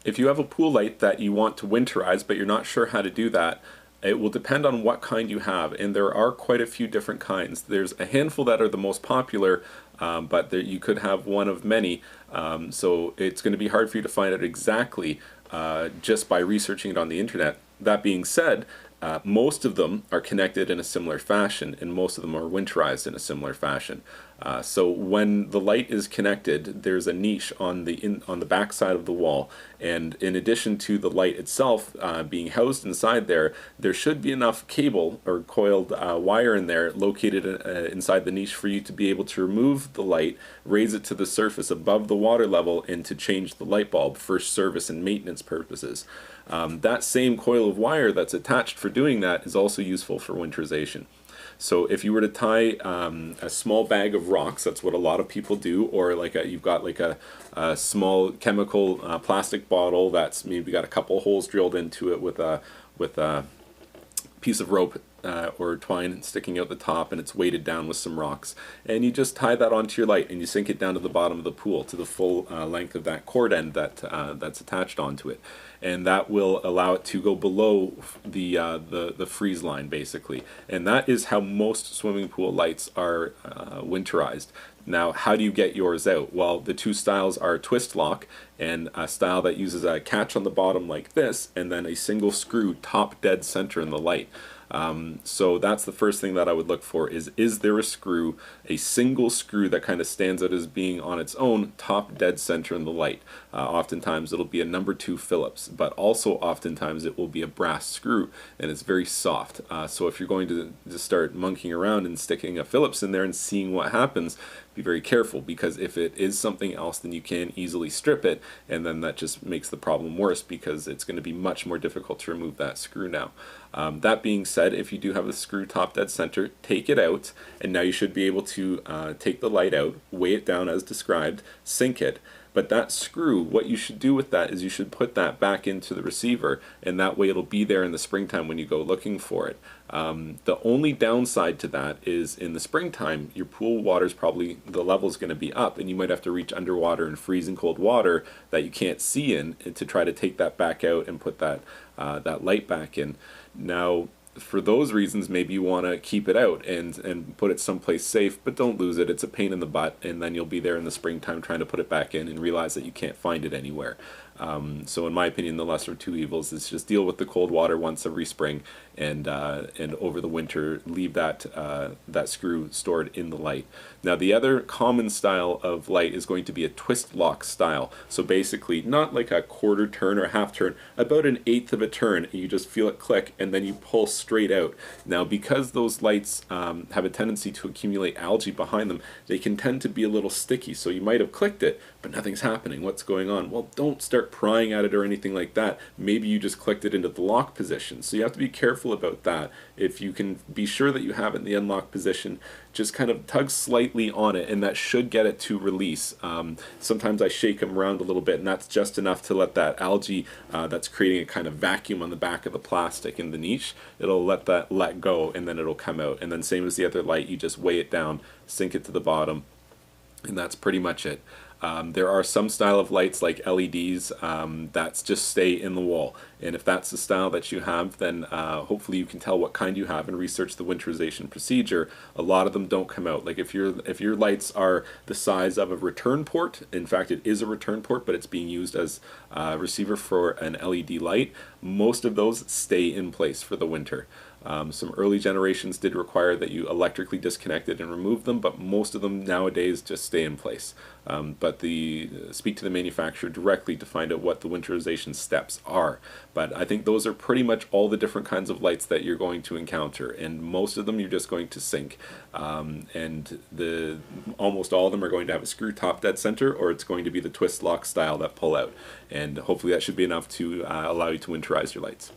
If you have a pool light that you want to winterize but you're not sure how to do that, it will depend on what kind you have, and there are quite a few different kinds. There's a handful that are the most popular, but you could have one of many, so it's going to be hard for you to find out exactly just by researching it on the internet. That being said, most of them are connected in a similar fashion, and most of them are winterized in a similar fashion. So when the light is connected, there's a niche on the back side of the wall, and in addition to the light itself being housed inside there, there should be enough cable or coiled wire in there located inside the niche for you to be able to remove the light, raise it to the surface above the water level, and to change the light bulb for service and maintenance purposes. That same coil of wire that's attached for doing that is also useful for winterization. So if you were to tie a small bag of rocks, that's what a lot of people do, or like you've got like a small chemical plastic bottle that's maybe got a couple holes drilled into it with a piece of rope or twine sticking out the top, and it's weighted down with some rocks, and you just tie that onto your light and you sink it down to the bottom of the pool to the full length of that cord end that's attached onto it, and that will allow it to go below the freeze line basically, and that is how most swimming pool lights are winterized. Now, how do you get yours out? Well, the two styles are twist lock, and a style that uses a catch on the bottom like this, and then a single screw top dead center in the light. So that's the first thing that I would look for is there a screw, a single screw that kind of stands out as being on its own, top dead center in the light. Oftentimes it'll be a number 2 Phillips, but also oftentimes it will be a brass screw, and it's very soft. So if you're going to start monkeying around and sticking a Phillips in there and seeing what happens, be very careful, because if it is something else, then you can easily strip it, and then that just makes the problem worse because it's going to be much more difficult to remove that screw now. That being said, if you do have the screw top dead center, take it out, and now you should be able to take the light out, weigh it down as described, sink it. But that screw, what you should do with that is you should put that back into the receiver, and that way it'll be there in the springtime when you go looking for it. The only downside to that is in the springtime, your pool water's probably, the level's going to be up, and you might have to reach underwater in freezing cold water that you can't see in to try to take that back out and put that light back in. Now, for those reasons, maybe you want to keep it out and put it someplace safe, but don't lose it. It's a pain in the butt, and then you'll be there in the springtime trying to put it back in and realize that you can't find it anywhere. So in my opinion, the lesser of two evils is just deal with the cold water once every spring, and over the winter leave that screw stored in the light. Now, the other common style of light is going to be a twist lock style. So basically, not like a quarter turn or half turn, about an eighth of a turn, and you just feel it click, and then you pull straight out. Now, because those lights have a tendency to accumulate algae behind them, they can tend to be a little sticky. So you might have clicked it, but nothing's happening. What's going on? Well, don't start prying at it or anything like that. Maybe you just clicked it into the lock position. So you have to be careful about that. If you can be sure that you have it in the unlock position, just kind of tug slightly on it, and that should get it to release. Sometimes I shake them around a little bit, and that's just enough to let that algae that's creating a kind of vacuum on the back of the plastic in the niche, it'll let that let go, and then it'll come out. And then same as the other light, you just weigh it down, sink it to the bottom, and that's pretty much it. There are some style of lights like LEDs that just stay in the wall, and if that's the style that you have, then hopefully you can tell what kind you have and research the winterization procedure. A lot of them don't come out. Like if your lights are the size of a return port, in fact it is a return port, but it's being used as a receiver for an LED light, most of those stay in place for the winter. Some early generations did require that you electrically disconnect it and remove them, but most of them nowadays just stay in place. But speak to the manufacturer directly to find out what the winterization steps are. But I think those are pretty much all the different kinds of lights that you're going to encounter, and most of them you're just going to sink. And almost all of them are going to have a screw top dead center, or it's going to be the twist lock style that pull out. And hopefully that should be enough to allow you to winterize your lights.